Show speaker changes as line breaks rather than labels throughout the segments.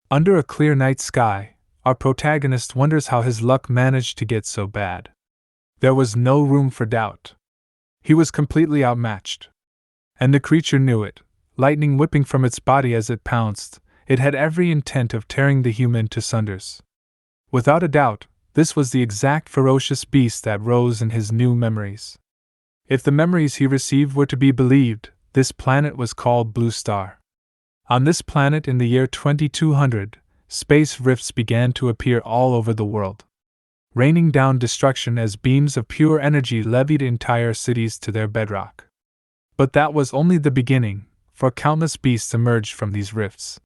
Under a clear night sky, our protagonist wonders how his luck managed to get so bad. There was no room for doubt. He was completely outmatched. And the creature knew it, lightning whipping from its body as it pounced. It had every intent of tearing the human to sunders. Without a doubt, this was the exact ferocious beast that rose in his new memories. If the memories he received were to be believed, this planet was called Blue Star. On this planet in the year 2200, space rifts began to appear all over the world, raining down destruction as beams of pure energy levied entire cities to their bedrock. But that was only the beginning, for countless beasts emerged from these rifts.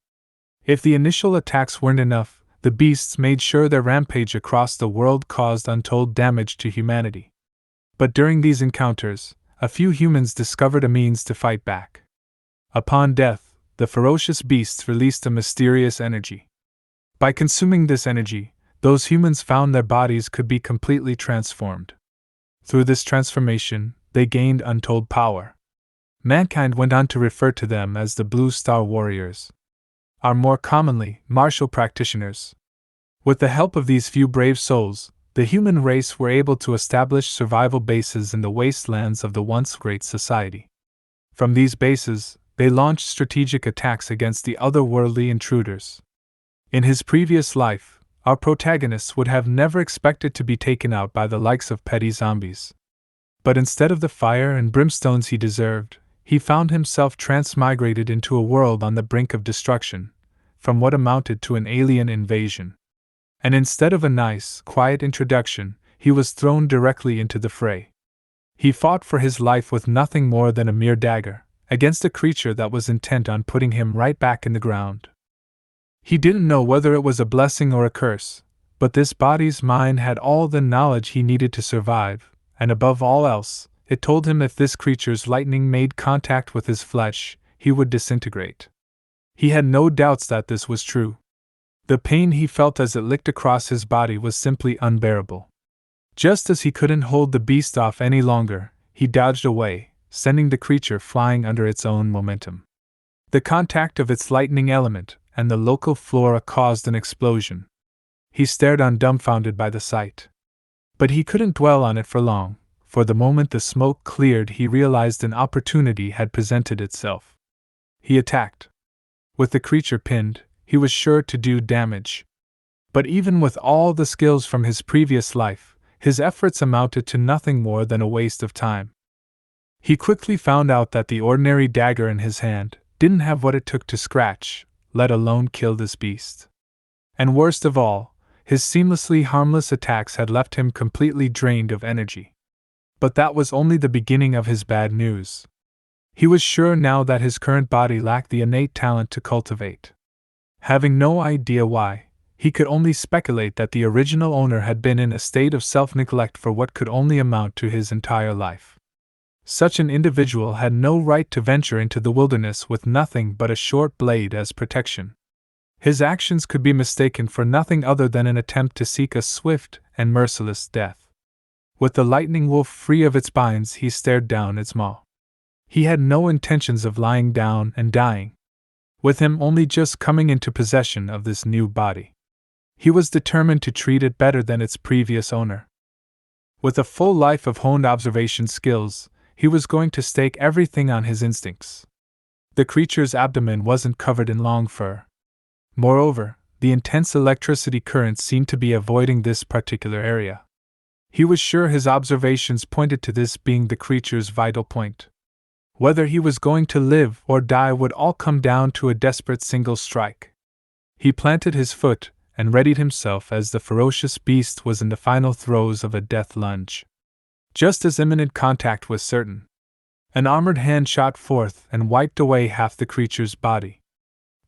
If the initial attacks weren't enough, the beasts made sure their rampage across the world caused untold damage to humanity. But during these encounters, a few humans discovered a means to fight back. Upon death, the ferocious beasts released a mysterious energy. By consuming this energy, those humans found their bodies could be completely transformed. Through this transformation, they gained untold power. Mankind went on to refer to them as the Blue Star Warriors, or more commonly, martial practitioners. With the help of these few brave souls, the human race were able to establish survival bases in the wastelands of the once great society. From these bases, they launched strategic attacks against the otherworldly intruders. In his previous life, our protagonist would have never expected to be taken out by the likes of petty zombies. But instead of the fire and brimstones he deserved, he found himself transmigrated into a world on the brink of destruction, from what amounted to an alien invasion. And instead of a nice, quiet introduction, he was thrown directly into the fray. He fought for his life with nothing more than a mere dagger, against a creature that was intent on putting him right back in the ground. He didn't know whether it was a blessing or a curse, but this body's mind had all the knowledge he needed to survive, and above all else, it told him if this creature's lightning made contact with his flesh, he would disintegrate. He had no doubts that this was true. The pain he felt as it licked across his body was simply unbearable. Just as he couldn't hold the beast off any longer, he dodged away, sending the creature flying under its own momentum. The contact of its lightning element and the local flora caused an explosion. He stared on dumbfounded by the sight. But he couldn't dwell on it for long, for the moment the smoke cleared he realized an opportunity had presented itself. He attacked. With the creature pinned, he was sure to do damage. But even with all the skills from his previous life, his efforts amounted to nothing more than a waste of time. He quickly found out that the ordinary dagger in his hand didn't have what it took to scratch, let alone kill this beast. And worst of all, his seamlessly harmless attacks had left him completely drained of energy. But that was only the beginning of his bad news. He was sure now that his current body lacked the innate talent to cultivate. Having no idea why, he could only speculate that the original owner had been in a state of self-neglect for what could only amount to his entire life. Such an individual had no right to venture into the wilderness with nothing but a short blade as protection. His actions could be mistaken for nothing other than an attempt to seek a swift and merciless death. With the lightning wolf free of its binds, he stared down its maw. He had no intentions of lying down and dying. With him only just coming into possession of this new body, he was determined to treat it better than its previous owner. With a full life of honed observation skills, he was going to stake everything on his instincts. The creature's abdomen wasn't covered in long fur. Moreover, the intense electricity currents seemed to be avoiding this particular area. He was sure his observations pointed to this being the creature's vital point. Whether he was going to live or die would all come down to a desperate single strike. He planted his foot and readied himself as the ferocious beast was in the final throes of a death lunge. Just as imminent contact was certain, an armored hand shot forth and wiped away half the creature's body.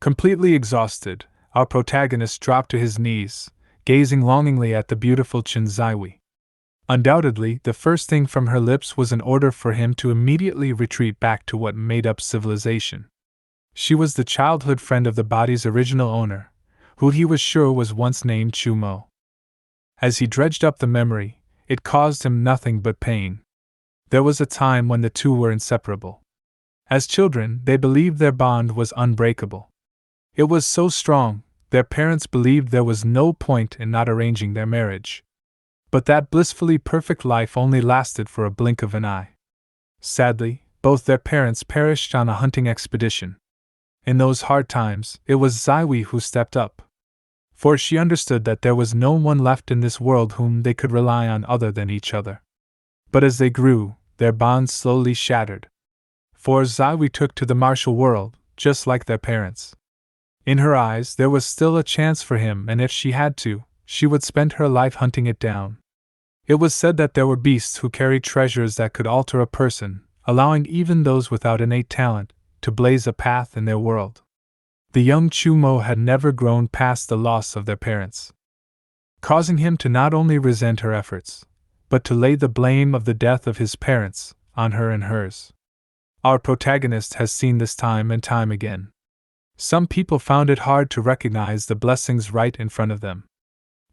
Completely exhausted, our protagonist dropped to his knees, gazing longingly at the beautiful Chinzaiwi. Undoubtedly, the first thing from her lips was an order for him to immediately retreat back to what made up civilization. She was the childhood friend of the body's original owner, who he was sure was once named Chu Mo. As he dredged up the memory, it caused him nothing but pain. There was a time when the two were inseparable. As children, they believed their bond was unbreakable. It was so strong Their parents believed there was no point in not arranging their marriage. But that blissfully perfect life only lasted for a blink of an eye. Sadly, both their parents perished on a hunting expedition. In those hard times, it was Zaiwi who stepped up. For she understood that there was no one left in this world whom they could rely on other than each other. But as they grew, their bonds slowly shattered. For Zaiwi took to the martial world, just like their parents. In her eyes, there was still a chance for him, and if she had to, she would spend her life hunting it down. It was said that there were beasts who carried treasures that could alter a person, allowing even those without innate talent to blaze a path in their world. The young Chu Mo had never grown past the loss of their parents, causing him to not only resent her efforts, but to lay the blame of the death of his parents on her and hers. Our protagonist has seen this time and time again. Some people found it hard to recognize the blessings right in front of them.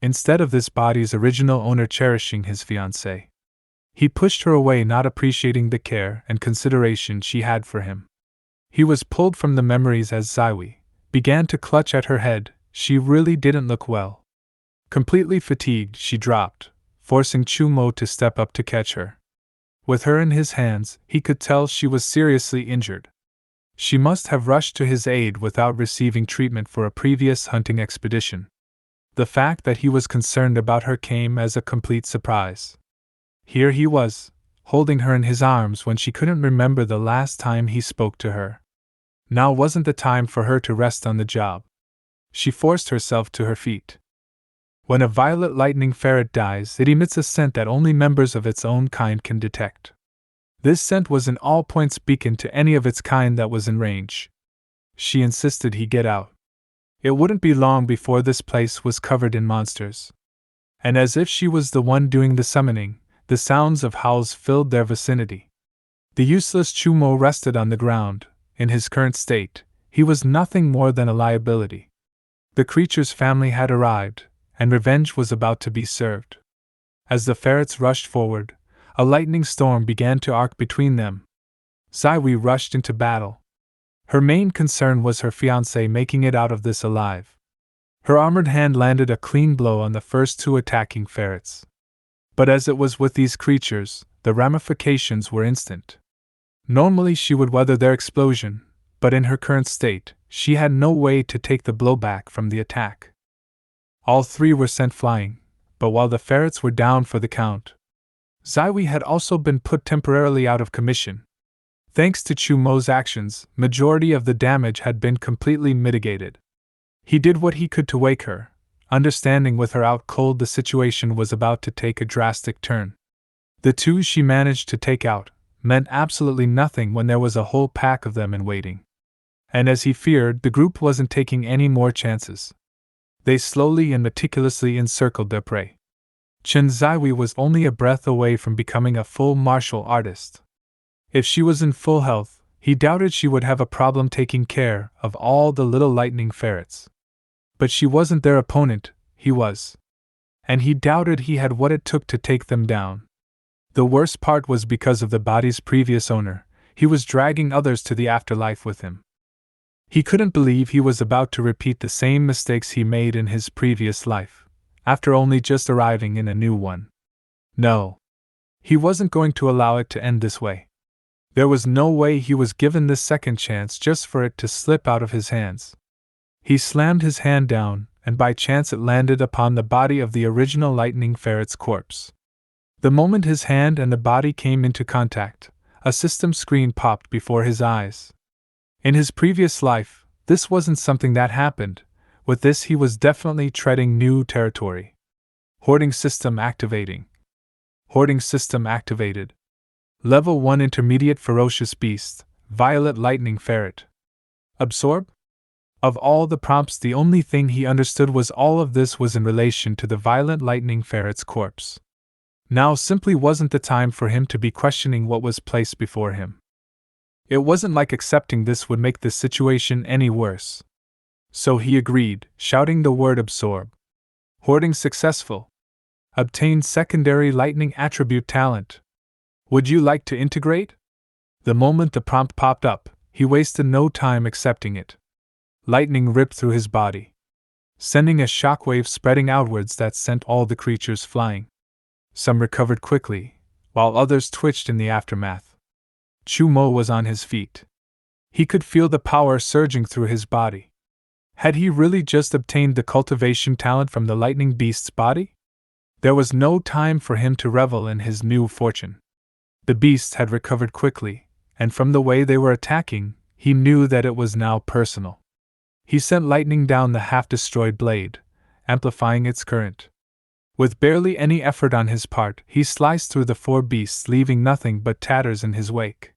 Instead of this body's original owner cherishing his fiancée, he pushed her away, not appreciating the care and consideration she had for him. He was pulled from the memories as Zaiwi began to clutch at her head. She really didn't look well. Completely fatigued, she dropped, forcing Chu Mo to step up to catch her. With her in his hands, he could tell she was seriously injured. She must have rushed to his aid without receiving treatment for a previous hunting expedition. The fact that he was concerned about her came as a complete surprise. Here he was, holding her in his arms when she couldn't remember the last time he spoke to her. Now wasn't the time for her to rest on the job. She forced herself to her feet. When a violet lightning ferret dies, it emits a scent that only members of its own kind can detect. This scent was an all-points beacon to any of its kind that was in range. She insisted he get out. It wouldn't be long before this place was covered in monsters. And as if she was the one doing the summoning, the sounds of howls filled their vicinity. The useless Chu Mo rested on the ground. In his current state, he was nothing more than a liability. The creature's family had arrived, and revenge was about to be served. As the ferrets rushed forward, a lightning storm began to arc between them. Zaiwi rushed into battle. Her main concern was her fiancé making it out of this alive. Her armored hand landed a clean blow on the first two attacking ferrets. But as it was with these creatures, the ramifications were instant. Normally she would weather their explosion, but in her current state, she had no way to take the blowback from the attack. All three were sent flying, but while the ferrets were down for the count, Zaiwi had also been put temporarily out of commission. Thanks to Chu Mo's actions, majority of the damage had been completely mitigated. He did what he could to wake her, understanding with her out cold the situation was about to take a drastic turn. The two she managed to take out meant absolutely nothing when there was a whole pack of them in waiting. And as he feared, the group wasn't taking any more chances. They slowly and meticulously encircled their prey. Chen Zaiwi was only a breath away from becoming a full martial artist. If she was in full health, he doubted she would have a problem taking care of all the little lightning ferrets. But she wasn't their opponent, he was. And he doubted he had what it took to take them down. The worst part was because of the body's previous owner, he was dragging others to the afterlife with him. He couldn't believe he was about to repeat the same mistakes he made in his previous life, after only just arriving in a new one. No. He wasn't going to allow it to end this way. There was no way he was given this second chance just for it to slip out of his hands. He slammed his hand down, and by chance it landed upon the body of the original lightning ferret's corpse. The moment his hand and the body came into contact, a system screen popped before his eyes. In his previous life, this wasn't something that happened. With this, he was definitely treading new territory. Hoarding system activating. Hoarding system activated. Level 1 intermediate ferocious beast, violet lightning ferret. Absorb? Of all the prompts, the only thing he understood was all of this was in relation to the violet lightning ferret's corpse. Now simply wasn't the time for him to be questioning what was placed before him. It wasn't like accepting this would make the situation any worse. So he agreed, shouting the word absorb. Hoarding successful. Obtained secondary lightning attribute talent. Would you like to integrate? The moment the prompt popped up, he wasted no time accepting it. Lightning ripped through his body. sending a shockwave spreading outwards that sent all the creatures flying. Some recovered quickly, while others twitched in the aftermath. Chu Mo was on his feet. He could feel the power surging through his body. Had he really just obtained the cultivation talent from the lightning beast's body? There was no time for him to revel in his new fortune. The beasts had recovered quickly, and from the way they were attacking, he knew that it was now personal. He sent lightning down the half-destroyed blade, amplifying its current. With barely any effort on his part, he sliced through the 4 beasts, leaving nothing but tatters in his wake.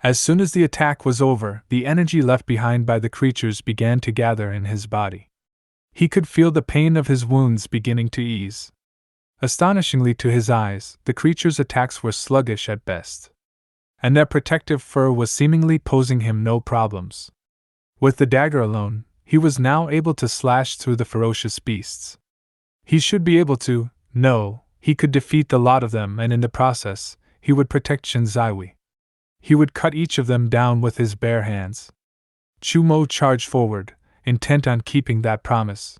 As soon as the attack was over, the energy left behind by the creatures began to gather in his body. He could feel the pain of his wounds beginning to ease. Astonishingly to his eyes, the creatures' attacks were sluggish at best, and their protective fur was seemingly posing him no problems. With the dagger alone, he was now able to slash through the ferocious beasts. He should be able to, no, he could defeat the lot of them, and in the process, he would protect Shinzaiwi. He would cut each of them down with his bare hands. Chu Mo charged forward, intent on keeping that promise.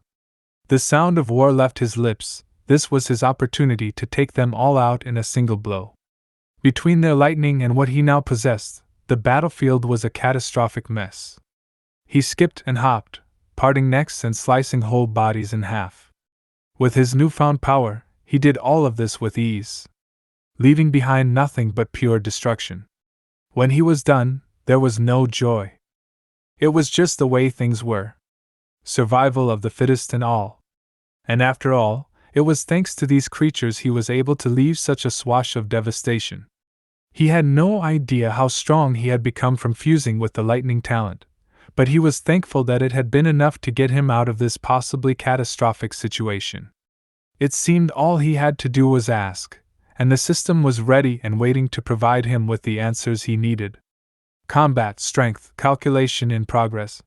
The sound of war left his lips. This was his opportunity to take them all out in a single blow. Between their lightning and what he now possessed, the battlefield was a catastrophic mess. He skipped and hopped, parting necks and slicing whole bodies in half. With his newfound power, he did all of this with ease, leaving behind nothing but pure destruction. When he was done, there was no joy. It was just the way things were. Survival of the fittest and all. And after all, it was thanks to these creatures he was able to leave such a swash of devastation. He had no idea how strong he had become from fusing with the lightning talent, but he was thankful that it had been enough to get him out of this possibly catastrophic situation. It seemed all he had to do was ask, and the system was ready and waiting to provide him with the answers he needed. Combat strength calculation in progress.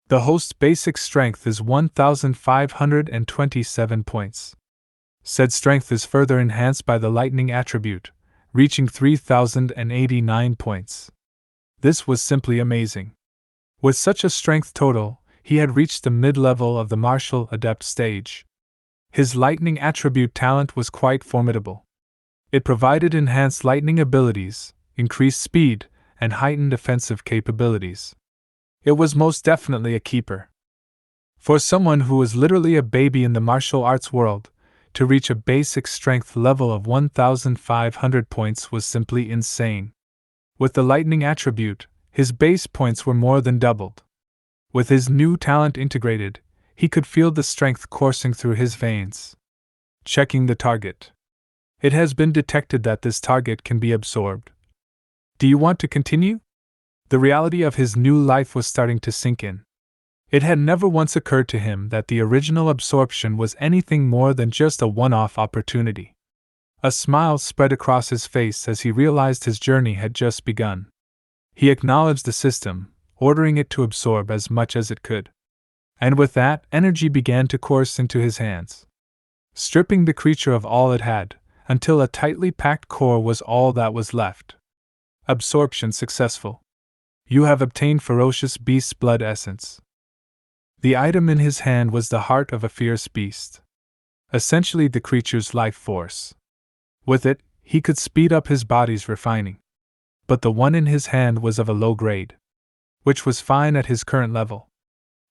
The host's basic strength is 1,527 points. Said strength is further enhanced by the lightning attribute, reaching 3,089 points. This was simply amazing. With such a strength total, he had reached the mid-level of the martial adept stage. His lightning attribute talent was quite formidable. It provided enhanced lightning abilities, increased speed, and heightened offensive capabilities. It was most definitely a keeper. For someone who was literally a baby in the martial arts world, to reach a basic strength level of 1,500 points was simply insane. With the lightning attribute, his base points were more than doubled. With his new talent integrated, he could feel the strength coursing through his veins. Checking the target. It has been detected that this target can be absorbed. Do you want to continue? The reality of his new life was starting to sink in. It had never once occurred to him that the original absorption was anything more than just a one-off opportunity. A smile spread across his face as he realized his journey had just begun. He acknowledged the system, ordering it to absorb as much as it could. And with that, energy began to course into his hands, stripping the creature of all it had, until a tightly packed core was all that was left. Absorption successful. You have obtained ferocious beast's blood essence. The item in his hand was the heart of a fierce beast, essentially the creature's life force. With it, he could speed up his body's refining. But the one in his hand was of a low grade, which was fine at his current level,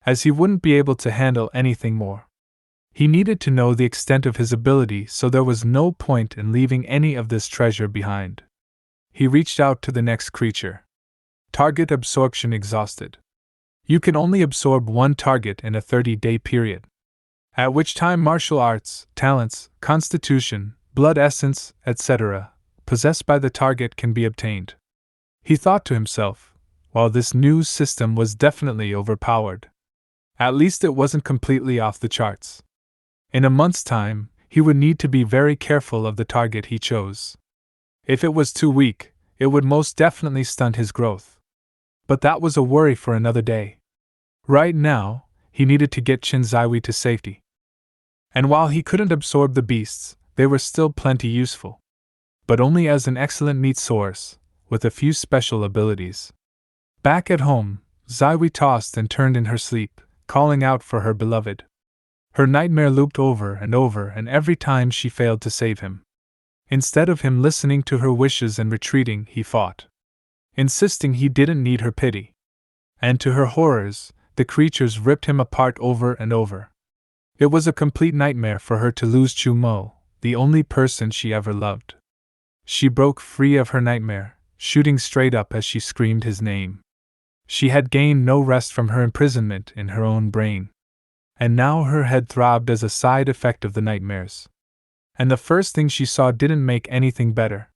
as he wouldn't be able to handle anything more. He needed to know the extent of his ability, so there was no point in leaving any of this treasure behind. He reached out to the next creature. Target absorption exhausted. You can only absorb one target in a 30-day period, at which time martial arts, talents, constitution, blood essence, etc., possessed by the target can be obtained. He thought to himself, while this new system was definitely overpowered, at least it wasn't completely off the charts. In a month's time, he would need to be very careful of the target he chose. If it was too weak, it would most definitely stunt his growth. But that was a worry for another day. Right now, he needed to get Shinzaiwi to safety. And while he couldn't absorb the beasts, they were still plenty useful. But only as an excellent meat source, with a few special abilities. Back at home, Zaiwi tossed and turned in her sleep, calling out for her beloved. Her nightmare looped over, and every time she failed to save him. Instead of him listening to her wishes and retreating, he fought, insisting he didn't need her pity. And to her horrors, the creatures ripped him apart over and over. It was a complete nightmare for her to lose Chu Mo, the only person she ever loved. She broke free of her nightmare, shooting straight up as she screamed his name. She had gained no rest from her imprisonment in her own brain. And now her head throbbed as a side effect of the nightmares. And the first thing she saw didn't make anything better.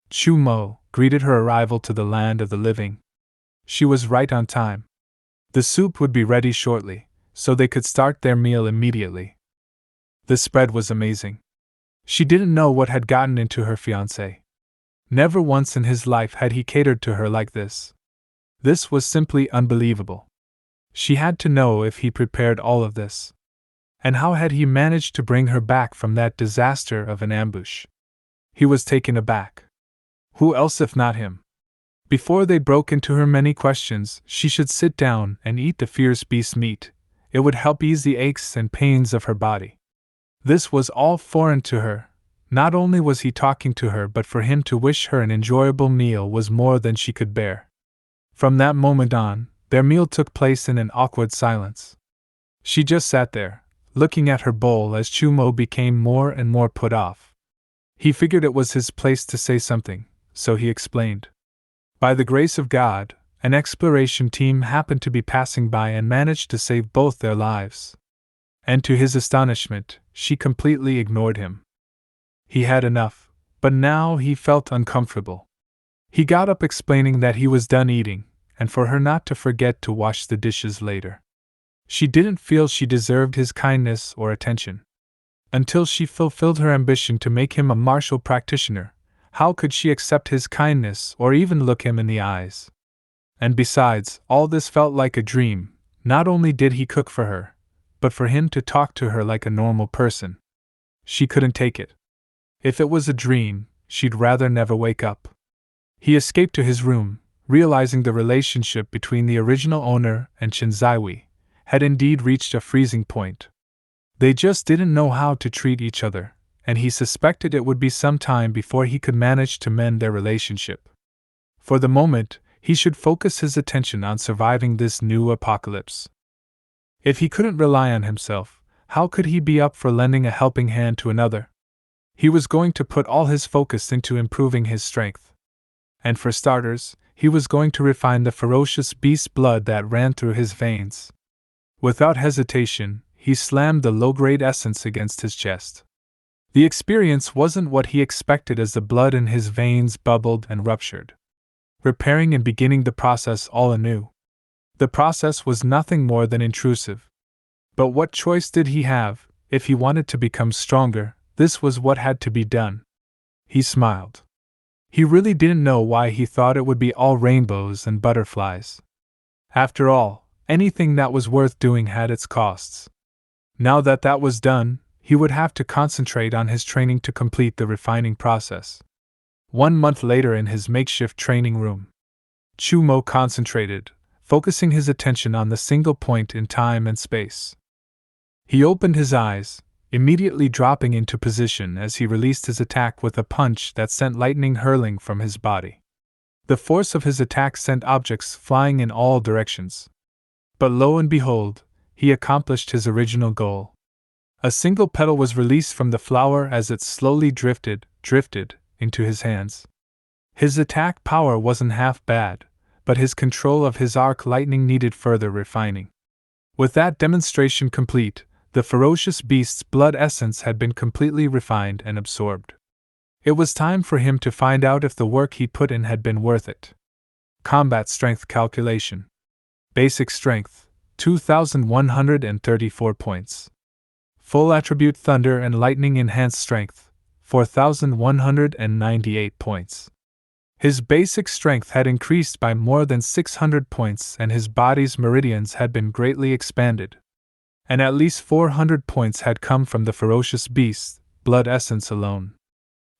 Chu Mo greeted her arrival to the land of the living. She was right on time. The soup would be ready shortly, so they could start their meal immediately. The spread was amazing. She didn't know what had gotten into her fiancé. Never once in his life had he catered to her like this. This was simply unbelievable. She had to know if he prepared all of this. And how had he managed to bring her back from that disaster of an ambush? He was taken aback. Who else if not him? Before they broke into her many questions, she should sit down and eat the fierce beast's meat. It would help ease the aches and pains of her body. This was all foreign to her. Not only was he talking to her, but for him to wish her an enjoyable meal was more than she could bear. From that moment on, their meal took place in an awkward silence. She just sat there, looking at her bowl as Chu Mo became more and more put off. He figured it was his place to say something, so he explained. By the grace of God, an exploration team happened to be passing by and managed to save both their lives. And to his astonishment, she completely ignored him. He had enough, but now he felt uncomfortable. He got up explaining that he was done eating, and for her not to forget to wash the dishes later. She didn't feel she deserved his kindness or attention. Until she fulfilled her ambition to make him a martial practitioner, how could she accept his kindness or even look him in the eyes? And besides, all this felt like a dream. Not only did he cook for her, but for him to talk to her like a normal person. She couldn't take it. If it was a dream, she'd rather never wake up. He escaped to his room, realizing the relationship between the original owner and Shinzaiwi had indeed reached a freezing point. They just didn't know how to treat each other, and he suspected it would be some time before he could manage to mend their relationship. For the moment, he should focus his attention on surviving this new apocalypse. If he couldn't rely on himself, how could he be up for lending a helping hand to another? He was going to put all his focus into improving his strength. And for starters, he was going to refine the ferocious beast blood that ran through his veins. Without hesitation, he slammed the low-grade essence against his chest. The experience wasn't what he expected as the blood in his veins bubbled and ruptured, repairing and beginning the process all anew. The process was nothing more than intrusive. But what choice did he have? If he wanted to become stronger, this was what had to be done. He smiled. He really didn't know why he thought it would be all rainbows and butterflies. After all, anything that was worth doing had its costs. Now that that was done, he would have to concentrate on his training to complete the refining process. 1 month later, in his makeshift training room, Chu Mo concentrated, focusing his attention on the single point in time and space. He opened his eyes, immediately dropping into position as he released his attack with a punch that sent lightning hurling from his body. The force of his attack sent objects flying in all directions. But lo and behold, he accomplished his original goal. A single petal was released from the flower as it slowly drifted into his hands. His attack power wasn't half bad, but his control of his arc lightning needed further refining. With that demonstration complete, the ferocious beast's blood essence had been completely refined and absorbed. It was time for him to find out if the work he put in had been worth it. Combat strength calculation. Basic strength, 2,134 points. Full attribute thunder and lightning enhanced strength, 4,198 points. His basic strength had increased by more than 600 points and his body's meridians had been greatly expanded. And at least 400 points had come from the ferocious beast's blood essence alone.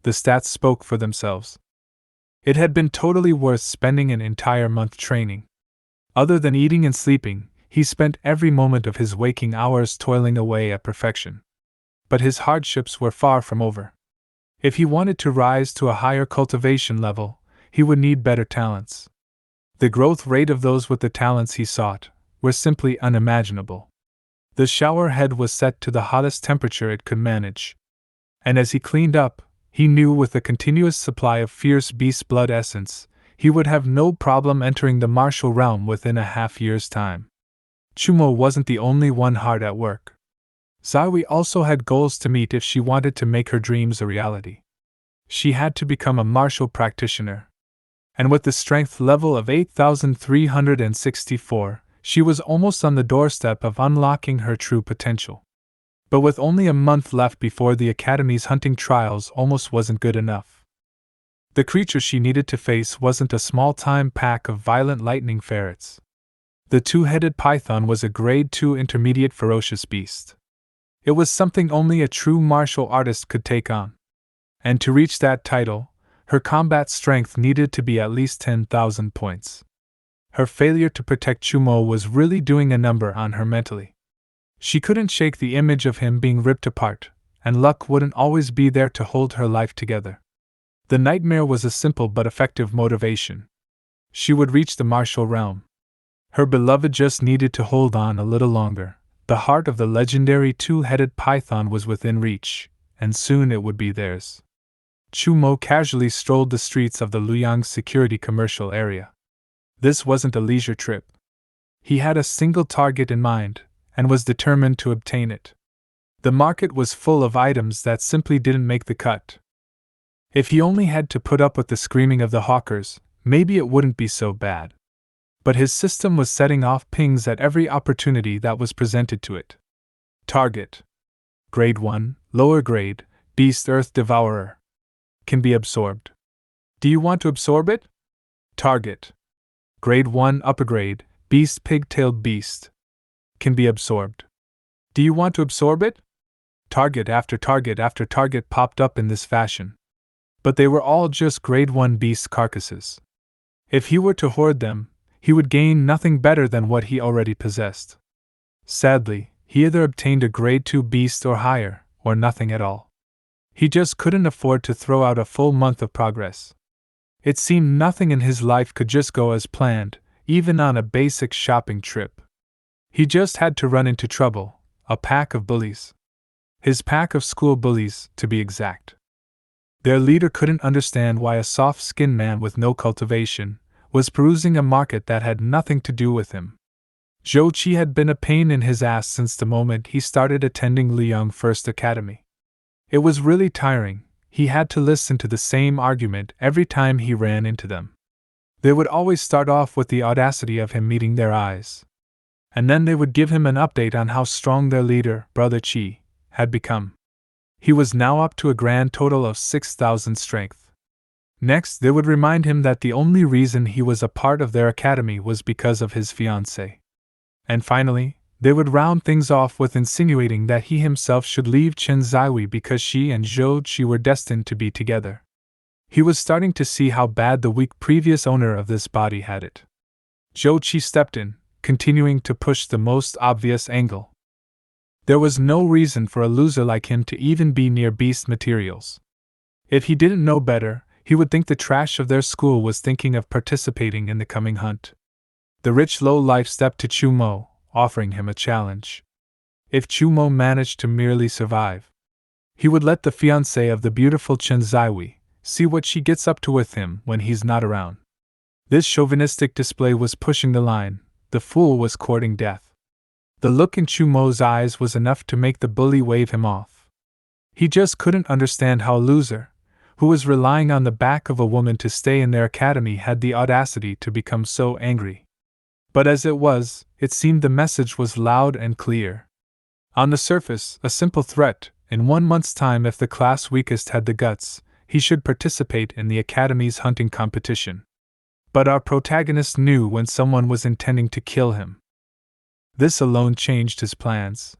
The stats spoke for themselves. It had been totally worth spending an entire month training. Other than eating and sleeping, he spent every moment of his waking hours toiling away at perfection. But his hardships were far from over. If he wanted to rise to a higher cultivation level, he would need better talents. The growth rate of those with the talents he sought were simply unimaginable. The shower head was set to the hottest temperature it could manage. And as he cleaned up, he knew with a continuous supply of fierce beast blood essence, he would have no problem entering the martial realm within a half-year's time. Chu Mo wasn't the only one hard at work. Zaiwi also had goals to meet if she wanted to make her dreams a reality. She had to become a martial practitioner. And with the strength level of 8,364, she was almost on the doorstep of unlocking her true potential. But with only a month left before the Academy's hunting trials almost wasn't good enough. The creature she needed to face wasn't a small-time pack of violent lightning ferrets. The two-headed python was a grade 2 intermediate ferocious beast. It was something only a true martial artist could take on. And to reach that title, her combat strength needed to be at least 10,000 points. Her failure to protect Chu Mo was really doing a number on her mentally. She couldn't shake the image of him being ripped apart, and luck wouldn't always be there to hold her life together. The nightmare was a simple but effective motivation. She would reach the martial realm. Her beloved just needed to hold on a little longer. The heart of the legendary two-headed python was within reach, and soon it would be theirs. Chu Mo casually strolled the streets of the Luoyang security commercial area. This wasn't a leisure trip. He had a single target in mind, and was determined to obtain it. The market was full of items that simply didn't make the cut. If he only had to put up with the screaming of the hawkers, maybe it wouldn't be so bad. But his system was setting off pings at every opportunity that was presented to it. Target. Grade 1, lower grade, beast earth devourer. Can be absorbed. Do you want to absorb it? Target. Grade 1, upper grade, beast pig-tailed beast. Can be absorbed. Do you want to absorb it? Target after target after target popped up in this fashion. But they were all just grade 1 beast carcasses. If he were to hoard them, he would gain nothing better than what he already possessed. Sadly, he either obtained a grade 2 beast or higher, or nothing at all. He just couldn't afford to throw out a full month of progress. It seemed nothing in his life could just go as planned, even on a basic shopping trip. He just had to run into trouble, a pack of bullies. His pack of school bullies, to be exact. Their leader couldn't understand why a soft-skinned man with no cultivation was perusing a market that had nothing to do with him. Zhou Qi had been a pain in his ass since the moment he started attending Liang First Academy. It was really tiring. He had to listen to the same argument every time he ran into them. They would always start off with the audacity of him meeting their eyes. And then they would give him an update on how strong their leader, Brother Qi, had become. He was now up to a grand total of 6,000 strength. Next, they would remind him that the only reason he was a part of their academy was because of his fiancée. And finally, they would round things off with insinuating that he himself should leave Chen Zaiwi because she and Zhou Qi were destined to be together. He was starting to see how bad the weak previous owner of this body had it. Zhou Qi stepped in, continuing to push the most obvious angle. There was no reason for a loser like him to even be near beast materials. If he didn't know better, he would think the trash of their school was thinking of participating in the coming hunt. The rich low-life stepped to Chu Mo, offering him a challenge. If Chu Mo managed to merely survive, he would let the fiancée of the beautiful Chen Zaiwi see what she gets up to with him when he's not around. This chauvinistic display was pushing the line. The fool was courting death. The look in Chu Mo's eyes was enough to make the bully wave him off. He just couldn't understand how a loser, who was relying on the back of a woman to stay in their academy, had the audacity to become so angry. But as it was, it seemed the message was loud and clear. On the surface, a simple threat: in 1 month's time, if the class weakest had the guts, he should participate in the academy's hunting competition. But our protagonist knew when someone was intending to kill him. This alone changed his plans.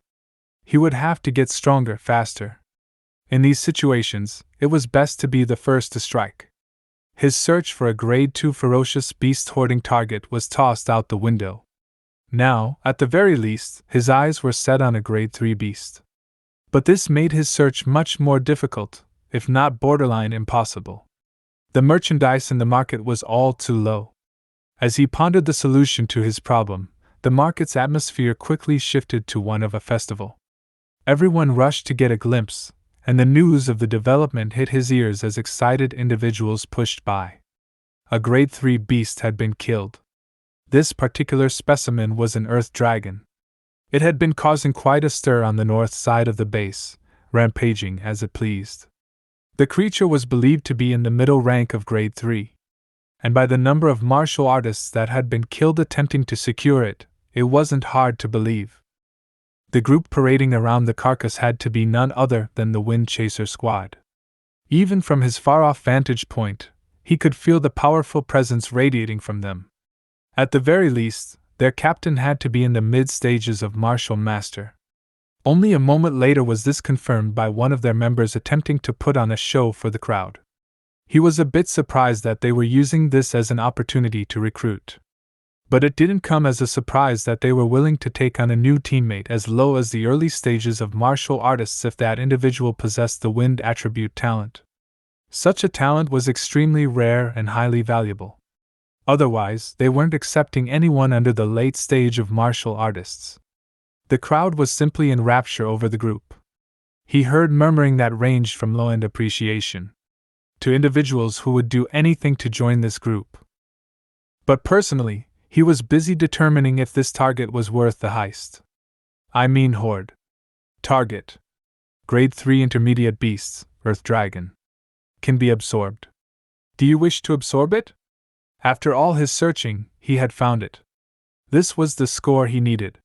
He would have to get stronger faster. In these situations, it was best to be the first to strike. His search for a grade 2 ferocious beast hoarding target was tossed out the window. Now, at the very least, his eyes were set on a grade 3 beast. But this made his search much more difficult, if not borderline impossible. The merchandise in the market was all too low. As he pondered the solution to his problem, the market's atmosphere quickly shifted to one of a festival. Everyone rushed to get a glimpse, and the news of the development hit his ears as excited individuals pushed by. A grade 3 beast had been killed. This particular specimen was an earth dragon. It had been causing quite a stir on the north side of the base, rampaging as it pleased. The creature was believed to be in the middle rank of grade 3. And by the number of martial artists that had been killed attempting to secure it, it wasn't hard to believe. The group parading around the carcass had to be none other than the Wind Chaser squad. Even from his far-off vantage point, he could feel the powerful presence radiating from them. At the very least, their captain had to be in the mid-stages of martial master. Only a moment later was this confirmed by one of their members attempting to put on a show for the crowd. He was a bit surprised that they were using this as an opportunity to recruit. But it didn't come as a surprise that they were willing to take on a new teammate as low as the early stages of martial artists if that individual possessed the wind attribute talent. Such a talent was extremely rare and highly valuable. Otherwise, they weren't accepting anyone under the late stage of martial artists. The crowd was simply in rapture over the group. He heard murmuring that ranged from low-end appreciation to individuals who would do anything to join this group. But personally, he was busy determining if this target was worth the heist. I mean Horde. Target. Grade 3 intermediate beasts, Earth Dragon. Can be absorbed. Do you wish to absorb it? After all his searching, he had found it. This was the score he needed.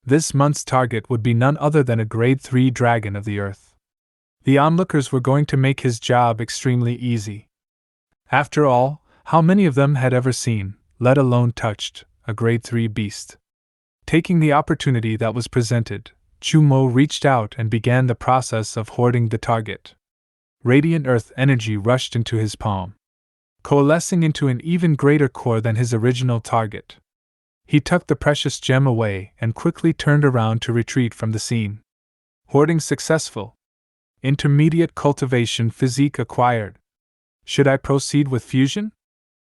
This month's target would be none other than a grade 3 dragon of the earth. The onlookers were going to make his job extremely easy. After all, how many of them had ever seen, let alone touched, a grade 3 beast? Taking the opportunity that was presented, Chu Mo reached out and began the process of hoarding the target. Radiant earth energy rushed into his palm, coalescing into an even greater core than his original target. He tucked the precious gem away and quickly turned around to retreat from the scene. Hoarding successful. Intermediate cultivation physique acquired. Should I proceed with fusion?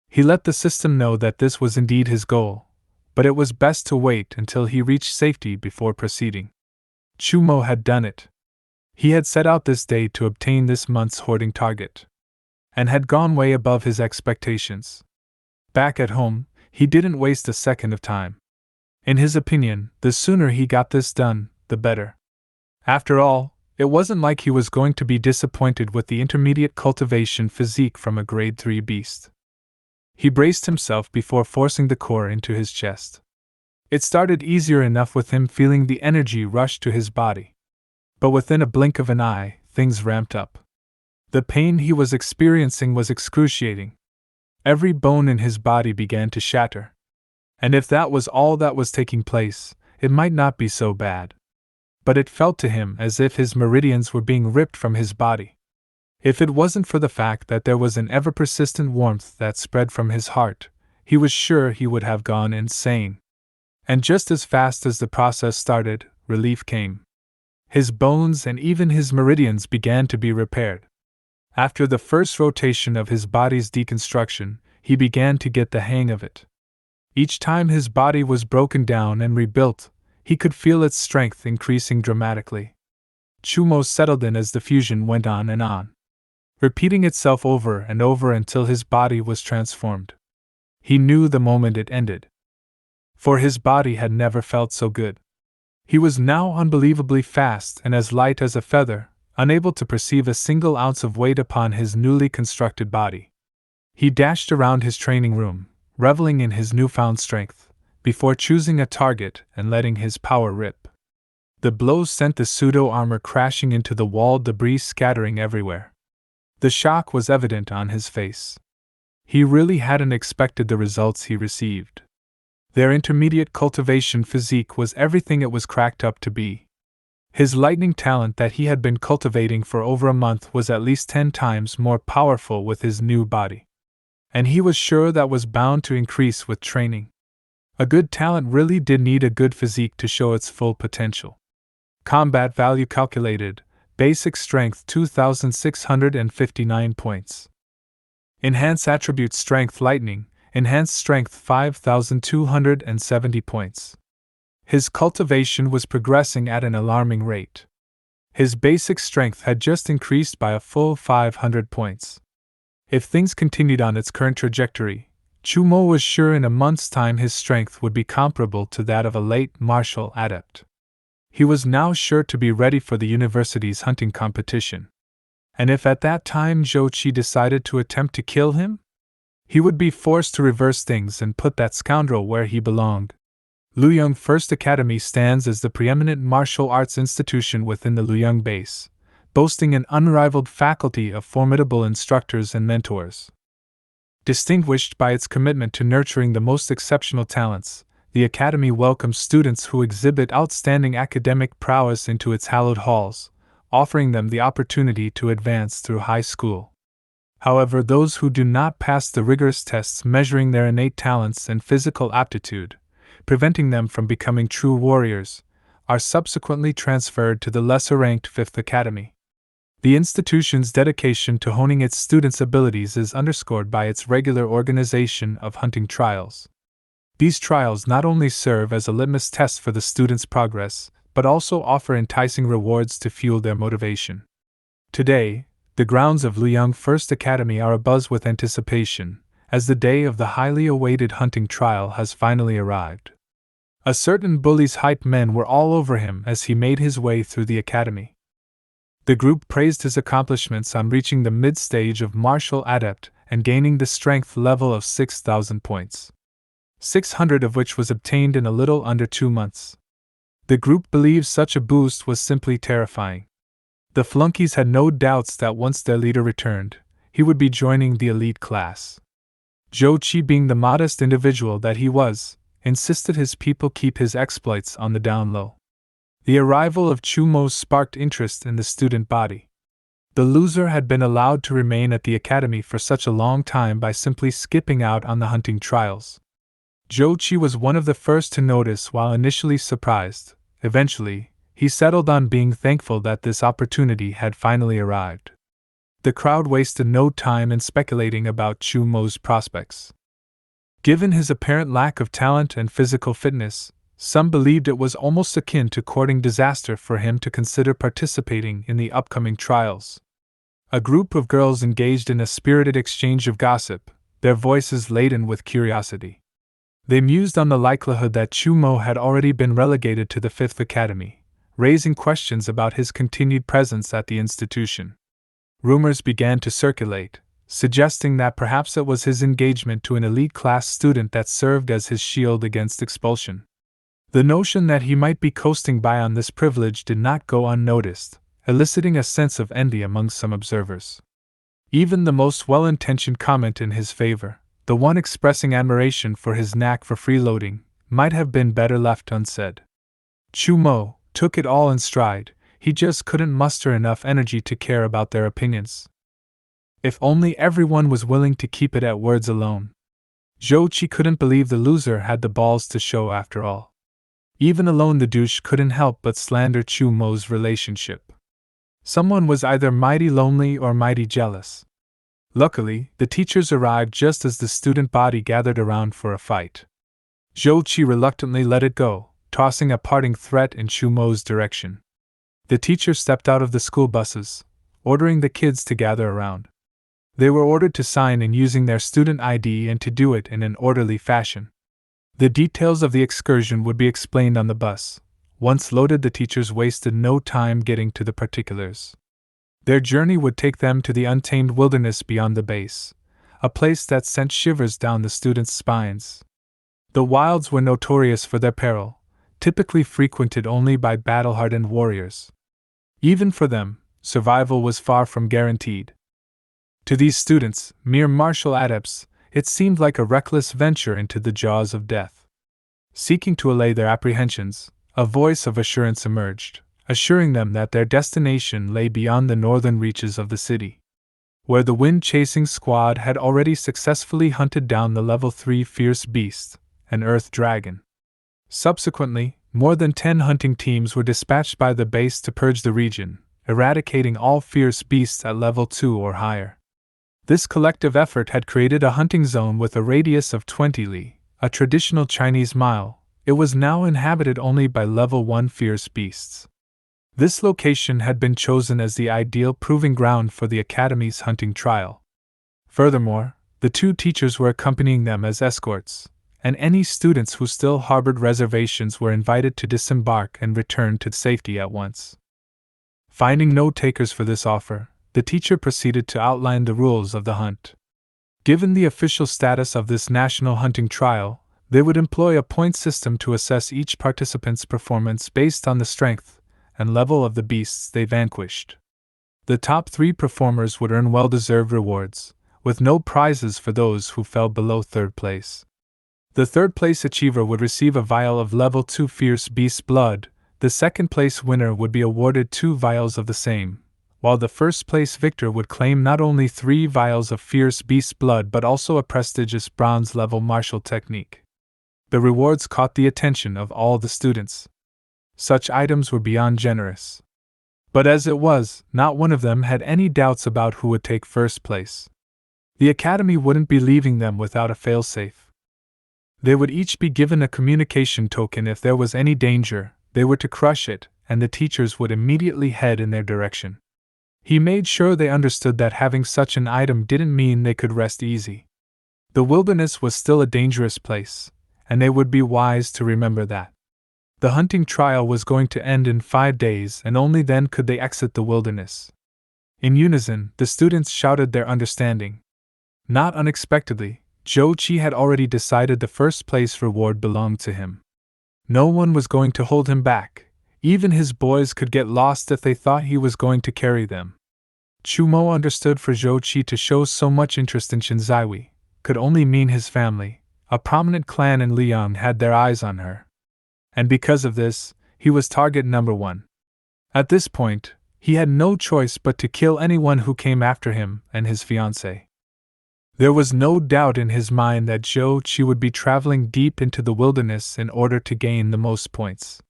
He let the system know that this was indeed his goal, but it was best to wait until he reached safety before proceeding. Chu Mo had done it. He had set out this day to obtain this month's hoarding target, and had gone way above his expectations. Back at home, he didn't waste a second of time. In his opinion, the sooner he got this done, the better. After all, it wasn't like he was going to be disappointed with the intermediate cultivation physique from a grade 3 beast. He braced himself before forcing the core into his chest. It started easier enough with him feeling the energy rush to his body. But within a blink of an eye, things ramped up. The pain he was experiencing was excruciating. Every bone in his body began to shatter. And if that was all that was taking place, it might not be so bad. But it felt to him as if his meridians were being ripped from his body. If it wasn't for the fact that there was an ever-persistent warmth that spread from his heart, he was sure he would have gone insane. And just as fast as the process started, relief came. His bones and even his meridians began to be repaired. After the first rotation of his body's deconstruction, he began to get the hang of it. Each time his body was broken down and rebuilt, he could feel its strength increasing dramatically. Chu Mo settled in as the fusion went on and on, repeating itself over and over until his body was transformed. He knew the moment it ended. For his body had never felt so good. He was now unbelievably fast and as light as a feather, unable to perceive a single ounce of weight upon his newly constructed body. He dashed around his training room, reveling in his newfound strength, before choosing a target and letting his power rip. The blows sent the pseudo-armor crashing into the wall, debris scattering everywhere. The shock was evident on his face. He really hadn't expected the results he received. Their intermediate cultivation physique was everything it was cracked up to be. His lightning talent that he had been cultivating for over a month was at least 10 times more powerful with his new body. And he was sure that was bound to increase with training. A good talent really did need a good physique to show its full potential. Combat value calculated, basic strength 2,659 points. Enhance attribute strength lightning, enhanced strength 5,270 points. His cultivation was progressing at an alarming rate. His basic strength had just increased by a full 500 points. If things continued on its current trajectory, Chu Mo was sure in a month's time his strength would be comparable to that of a late martial adept. He was now sure to be ready for the university's hunting competition. And if at that time Zhou Qi decided to attempt to kill him, he would be forced to reverse things and put that scoundrel where he belonged. Luyang First Academy stands as the preeminent martial arts institution within the Luyang base, boasting an unrivaled faculty of formidable instructors and mentors. Distinguished by its commitment to nurturing the most exceptional talents, the Academy welcomes students who exhibit outstanding academic prowess into its hallowed halls, offering them the opportunity to advance through high school. However, those who do not pass the rigorous tests measuring their innate talents and physical aptitude, preventing them from becoming true warriors, are subsequently transferred to the lesser-ranked Fifth Academy. The institution's dedication to honing its students' abilities is underscored by its regular organization of hunting trials. These trials not only serve as a litmus test for the students' progress, but also offer enticing rewards to fuel their motivation. Today, the grounds of Luyang First Academy are abuzz with anticipation, as the day of the highly awaited hunting trial has finally arrived. A certain bully's hype men were all over him as he made his way through the academy. The group praised his accomplishments on reaching the mid-stage of martial adept and gaining the strength level of 6,000 points. 600 of which was obtained in a little under 2 months. The group believed such a boost was simply terrifying. The flunkies had no doubts that once their leader returned, he would be joining the elite class. Zhou Qi, being the modest individual that he was, insisted his people keep his exploits on the down low. The arrival of Chu Mo sparked interest in the student body. The loser had been allowed to remain at the academy for such a long time by simply skipping out on the hunting trials. Zhou Qi was one of the first to notice. While initially surprised, eventually, he settled on being thankful that this opportunity had finally arrived. The crowd wasted no time in speculating about Chu Mo's prospects. Given his apparent lack of talent and physical fitness, some believed it was almost akin to courting disaster for him to consider participating in the upcoming trials. A group of girls engaged in a spirited exchange of gossip, their voices laden with curiosity. They mused on the likelihood that Chu Mo had already been relegated to the Fifth Academy, raising questions about his continued presence at the institution. Rumors began to circulate, suggesting that perhaps it was his engagement to an elite class student that served as his shield against expulsion. The notion that he might be coasting by on this privilege did not go unnoticed, eliciting a sense of envy among some observers. Even the most well-intentioned comment in his favor, the one expressing admiration for his knack for freeloading, might have been better left unsaid. Chu Mo took it all in stride. He just couldn't muster enough energy to care about their opinions. If only everyone was willing to keep it at words alone. Zhou Qi couldn't believe the loser had the balls to show after all. Even alone, the douche couldn't help but slander Chu Mo's relationship. Someone was either mighty lonely or mighty jealous. Luckily, the teachers arrived just as the student body gathered around for a fight. Zhou Qi reluctantly let it go, tossing a parting threat in Chu Mo's direction. The teachers stepped out of the school buses, ordering the kids to gather around. They were ordered to sign in using their student ID and to do it in an orderly fashion. The details of the excursion would be explained on the bus. Once loaded, the teachers wasted no time getting to the particulars. Their journey would take them to the untamed wilderness beyond the base, a place that sent shivers down the students' spines. The wilds were notorious for their peril, typically frequented only by battle-hardened warriors. Even for them, survival was far from guaranteed. To these students, mere martial adepts, it seemed like a reckless venture into the jaws of death. Seeking to allay their apprehensions, a voice of assurance emerged, assuring them that their destination lay beyond the northern reaches of the city, where the wind-chasing squad had already successfully hunted down the level 3 fierce beast, an earth dragon. Subsequently, more than 10 hunting teams were dispatched by the base to purge the region, eradicating all fierce beasts at level 2 or higher. This collective effort had created a hunting zone with a radius of 20 li, a traditional Chinese mile. It was now inhabited only by level 1 fierce beasts. This location had been chosen as the ideal proving ground for the Academy's hunting trial. Furthermore, the 2 teachers were accompanying them as escorts, and any students who still harbored reservations were invited to disembark and return to safety at once. Finding no takers for this offer, the teacher proceeded to outline the rules of the hunt. Given the official status of this national hunting trial, they would employ a point system to assess each participant's performance based on the strength and level of the beasts they vanquished. The top 3 performers would earn well-deserved rewards, with no prizes for those who fell below 3rd place. The 3rd place achiever would receive a vial of level 2 fierce beast blood. The 2nd place winner would be awarded 2 vials of the same, while the 1st place victor would claim not only 3 vials of fierce beast blood but also a prestigious bronze level martial technique. The rewards caught the attention of all the students. Such items were beyond generous. But as it was, not one of them had any doubts about who would take 1st place. The Academy wouldn't be leaving them without a failsafe. They would each be given a communication token if there was any danger. They were to crush it, and the teachers would immediately head in their direction. He made sure they understood that having such an item didn't mean they could rest easy. The wilderness was still a dangerous place, and they would be wise to remember that. The hunting trial was going to end in 5 days, and only then could they exit the wilderness. In unison, the students shouted their understanding. Not unexpectedly, Zhou Qi had already decided the 1st place reward belonged to him. No one was going to hold him back. Even his boys could get lost if they thought he was going to carry them. Chu Mo understood for Zhou Qi to show so much interest in Shinzaiwi could only mean his family, a prominent clan in Liang, had their eyes on her. And because of this, he was target number 1. At this point, he had no choice but to kill anyone who came after him and his fiancée. There was no doubt in his mind that Zhou Qi would be traveling deep into the wilderness in order to gain the most points.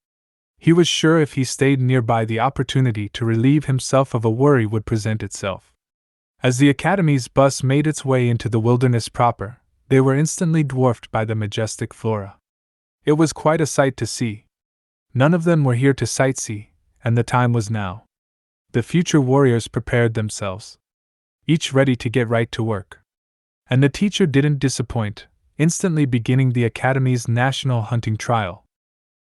He was sure if he stayed nearby, the opportunity to relieve himself of a worry would present itself. As the Academy's bus made its way into the wilderness proper, they were instantly dwarfed by the majestic flora. It was quite a sight to see. None of them were here to sightsee, and the time was now. The future warriors prepared themselves, each ready to get right to work. And the teacher didn't disappoint, instantly beginning the Academy's national hunting trial.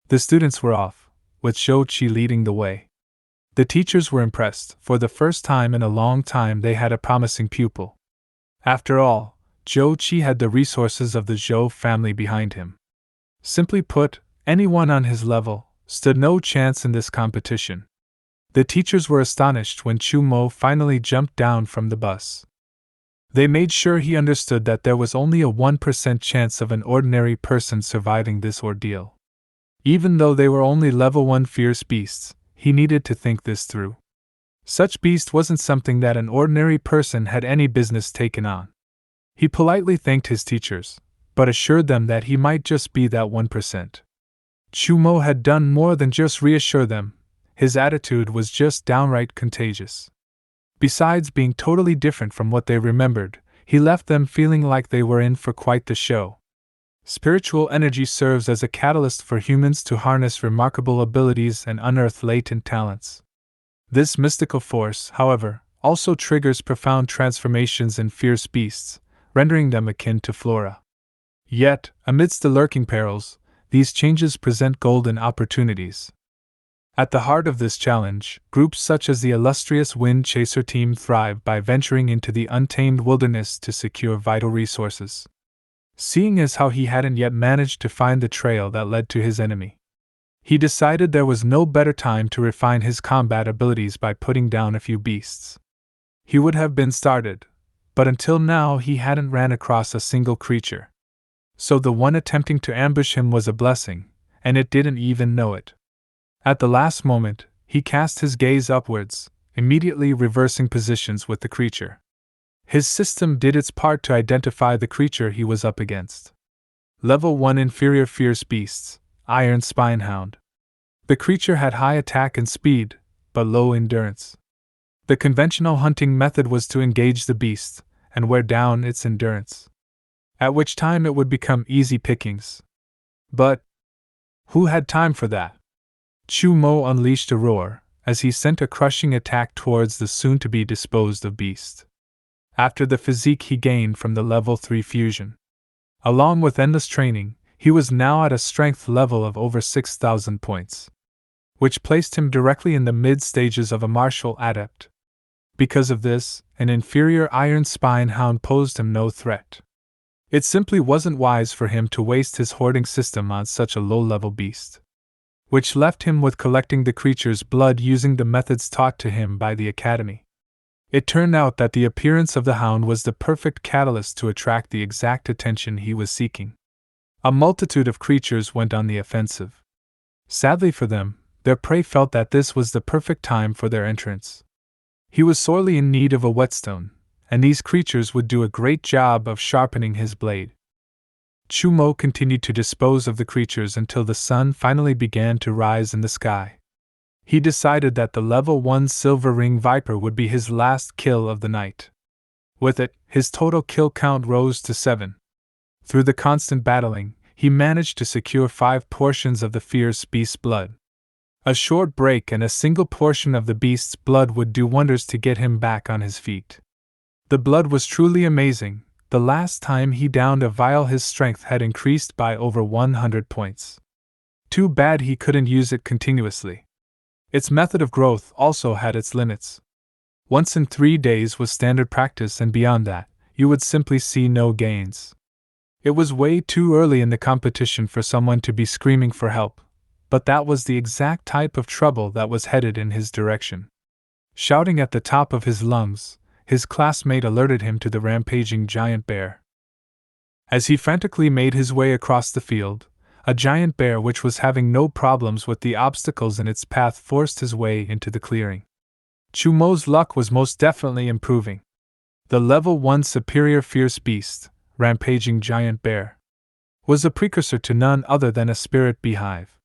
The students were off, with Zhou Qi leading the way. The teachers were impressed. For the first time in a long time they had a promising pupil. After all, Zhou Qi had the resources of the Zhou family behind him. Simply put, anyone on his level stood no chance in this competition. The teachers were astonished when Chu Mo finally jumped down from the bus. They made sure he understood that there was only a 1% chance of an ordinary person surviving this ordeal. Even though they were only level 1 fierce beasts, he needed to think this through. Such beast wasn't something that an ordinary person had any business taking on. He politely thanked his teachers, but assured them that he might just be that 1%. Chu Mo had done more than just reassure them. His attitude was just downright contagious. Besides being totally different from what they remembered, he left them feeling like they were in for quite the show. Spiritual energy serves as a catalyst for humans to harness remarkable abilities and unearth latent talents. This mystical force, however, also triggers profound transformations in fierce beasts, rendering them akin to flora. Yet, amidst the lurking perils, these changes present golden opportunities. At the heart of this challenge, groups such as the illustrious Wind Chaser team thrive by venturing into the untamed wilderness to secure vital resources. Seeing as how he hadn't yet managed to find the trail that led to his enemy, he decided there was no better time to refine his combat abilities by putting down a few beasts. He would have been started, but until now he hadn't ran across a single creature. So the one attempting to ambush him was a blessing, and it didn't even know it. At the last moment, he cast his gaze upwards, immediately reversing positions with the creature. His system did its part to identify the creature he was up against. Level 1 Inferior Fierce Beasts, Iron Spine Hound. The creature had high attack and speed, but low endurance. The conventional hunting method was to engage the beast and wear down its endurance, at which time it would become easy pickings. But who had time for that? Chu Mo unleashed a roar as he sent a crushing attack towards the soon-to-be disposed of beast. After the physique he gained from the level 3 fusion, along with endless training, he was now at a strength level of over 6,000 points, which placed him directly in the mid-stages of a martial adept. Because of this, an inferior Iron Spine Hound posed him no threat. It simply wasn't wise for him to waste his hoarding system on such a low-level beast, which left him with collecting the creature's blood using the methods taught to him by the Academy. It turned out that the appearance of the hound was the perfect catalyst to attract the exact attention he was seeking. A multitude of creatures went on the offensive. Sadly for them, their prey felt that this was the perfect time for their entrance. He was sorely in need of a whetstone, and these creatures would do a great job of sharpening his blade. Chu Mo continued to dispose of the creatures until the sun finally began to rise in the sky. He decided that the level 1 Silver Ring Viper would be his last kill of the night. With it, his total kill count rose to 7. Through the constant battling, he managed to secure 5 portions of the fierce beast's blood. A short break and a single portion of the beast's blood would do wonders to get him back on his feet. The blood was truly amazing. The last time he downed a vial his strength had increased by over 100 points. Too bad he couldn't use it continuously. Its method of growth also had its limits. Once in 3 days was standard practice, and beyond that, you would simply see no gains. It was way too early in the competition for someone to be screaming for help, but that was the exact type of trouble that was headed in his direction. Shouting at the top of his lungs, his classmate alerted him to the rampaging giant bear. As he frantically made his way across the field, a giant bear which was having no problems with the obstacles in its path forced his way into the clearing. Chu Mo's luck was most definitely improving. The level 1 Superior Fierce Beast, Rampaging Giant Bear, was a precursor to none other than a spirit beehive.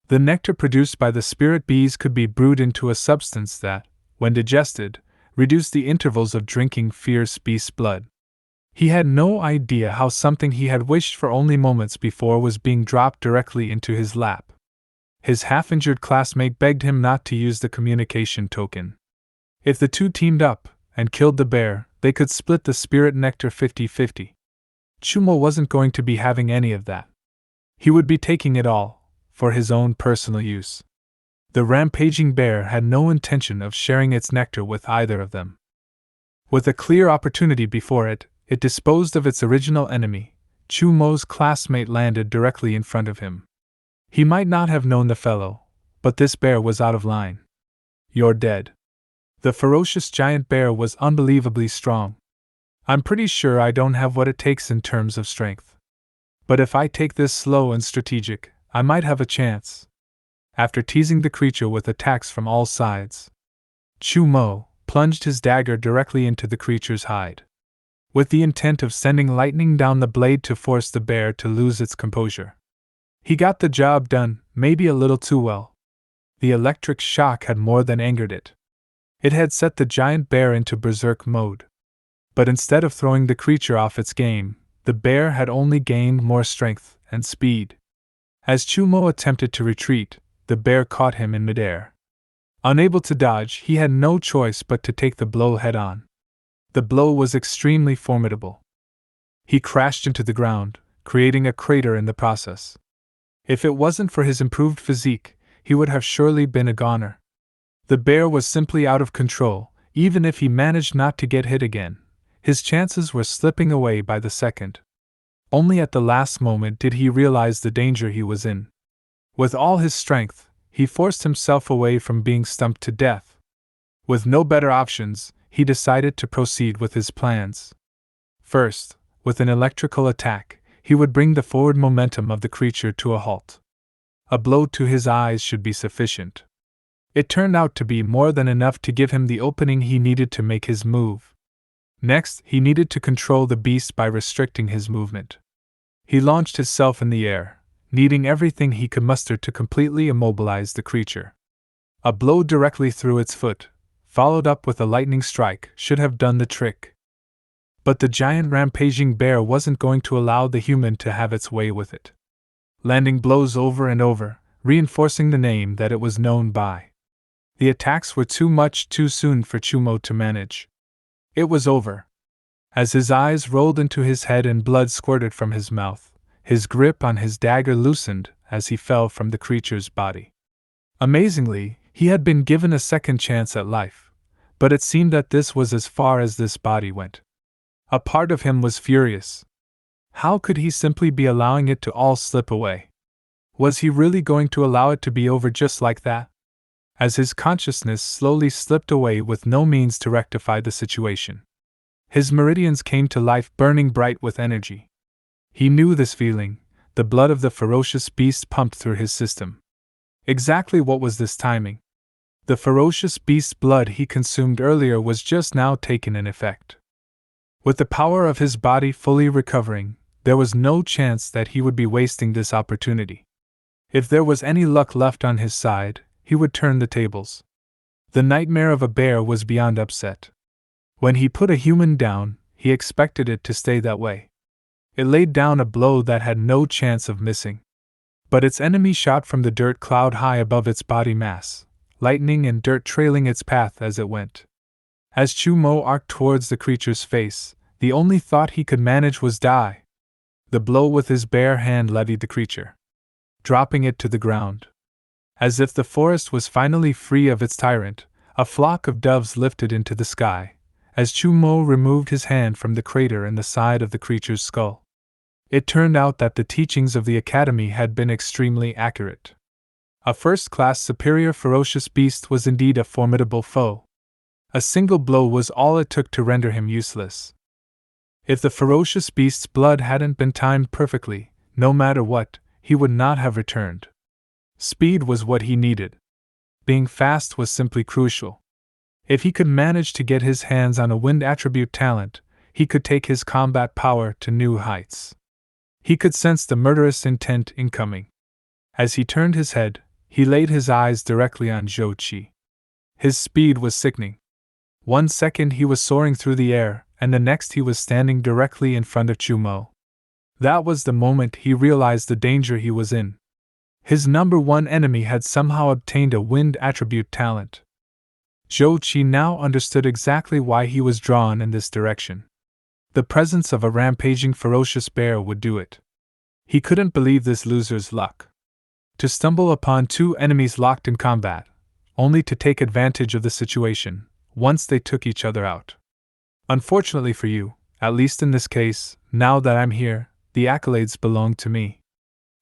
The nectar produced by the spirit bees could be brewed into a substance that, when digested, reduced the intervals of drinking fierce beast blood. He had no idea how something he had wished for only moments before was being dropped directly into his lap. His half-injured classmate begged him not to use the communication token. If the two teamed up and killed the bear, they could split the spirit nectar 50-50. Chu Mo wasn't going to be having any of that. He would be taking it all, for his own personal use. The rampaging bear had no intention of sharing its nectar with either of them. With a clear opportunity before it, it disposed of its original enemy. Chu Mo's classmate landed directly in front of him. He might not have known the fellow, but this bear was out of line. "You're dead." The ferocious giant bear was unbelievably strong. "I'm pretty sure I don't have what it takes in terms of strength. But if I take this slow and strategic, I might have a chance." After teasing the creature with attacks from all sides, Chu Mo plunged his dagger directly into the creature's hide, with the intent of sending lightning down the blade to force the bear to lose its composure. He got the job done, maybe a little too well. The electric shock had more than angered it. It had set the giant bear into berserk mode. But instead of throwing the creature off its game, the bear had only gained more strength and speed. As Chu Mo attempted to retreat, the bear caught him in midair. Unable to dodge, he had no choice but to take the blow head-on. The blow was extremely formidable. He crashed into the ground, creating a crater in the process. If it wasn't for his improved physique, he would have surely been a goner. The bear was simply out of control. Even if he managed not to get hit again, his chances were slipping away by the second. Only at the last moment did he realize the danger he was in. With all his strength, he forced himself away from being stumped to death. With no better options, he decided to proceed with his plans. First, with an electrical attack, he would bring the forward momentum of the creature to a halt. A blow to his eyes should be sufficient. It turned out to be more than enough to give him the opening he needed to make his move. Next, he needed to control the beast by restricting his movement. He launched himself in the air, needing everything he could muster to completely immobilize the creature. A blow directly through its foot, followed up with a lightning strike, should have done the trick. But the giant rampaging bear wasn't going to allow the human to have its way with it. Landing blows over and over, reinforcing the name that it was known by. The attacks were too much too soon for Chu Mo to manage. It was over. As his eyes rolled into his head and blood squirted from his mouth, his grip on his dagger loosened as he fell from the creature's body. Amazingly, he had been given a second chance at life, but it seemed that this was as far as this body went. A part of him was furious. How could he simply be allowing it to all slip away? Was he really going to allow it to be over just like that? As his consciousness slowly slipped away with no means to rectify the situation, his meridians came to life, burning bright with energy. He knew this feeling. The blood of the ferocious beast pumped through his system. Exactly what was this timing? The ferocious beast's blood he consumed earlier was just now taken in effect. With the power of his body fully recovering, there was no chance that he would be wasting this opportunity. If there was any luck left on his side, he would turn the tables. The nightmare of a bear was beyond upset. When he put a human down, he expected it to stay that way. It laid down a blow that had no chance of missing. But its enemy shot from the dirt cloud high above its body mass, lightning and dirt trailing its path as it went. As Chu Mo arced towards the creature's face, the only thought he could manage was die. The blow with his bare hand levied the creature, dropping it to the ground. As if the forest was finally free of its tyrant, a flock of doves lifted into the sky, as Chu Mo removed his hand from the crater in the side of the creature's skull. It turned out that the teachings of the academy had been extremely accurate. A first-class superior ferocious beast was indeed a formidable foe. A single blow was all it took to render him useless. If the ferocious beast's blood hadn't been timed perfectly, no matter what, he would not have returned. Speed was what he needed. Being fast was simply crucial. If he could manage to get his hands on a wind attribute talent, he could take his combat power to new heights. He could sense the murderous intent incoming. As he turned his head, he laid his eyes directly on Zhou Qi. His speed was sickening. 1 second he was soaring through the air, and the next he was standing directly in front of Chu Mo. That was the moment he realized the danger he was in. His number one enemy had somehow obtained a wind attribute talent. Zhou Qi now understood exactly why he was drawn in this direction. The presence of a rampaging ferocious bear would do it. He couldn't believe this loser's luck. To stumble upon two enemies locked in combat, only to take advantage of the situation, once they took each other out. Unfortunately for you, at least in this case, now that I'm here, the accolades belong to me.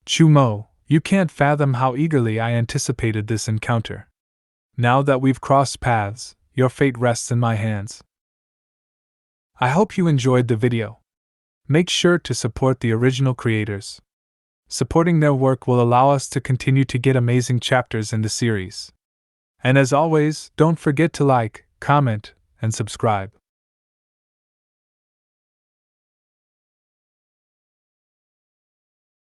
Chu Mo, you can't fathom how eagerly I anticipated this encounter. Now that we've crossed paths, your fate rests in my hands. I hope you enjoyed the video. Make sure to support the original creators. Supporting their work will allow us to continue to get amazing chapters in the series. And as always, don't forget to like, comment, and subscribe.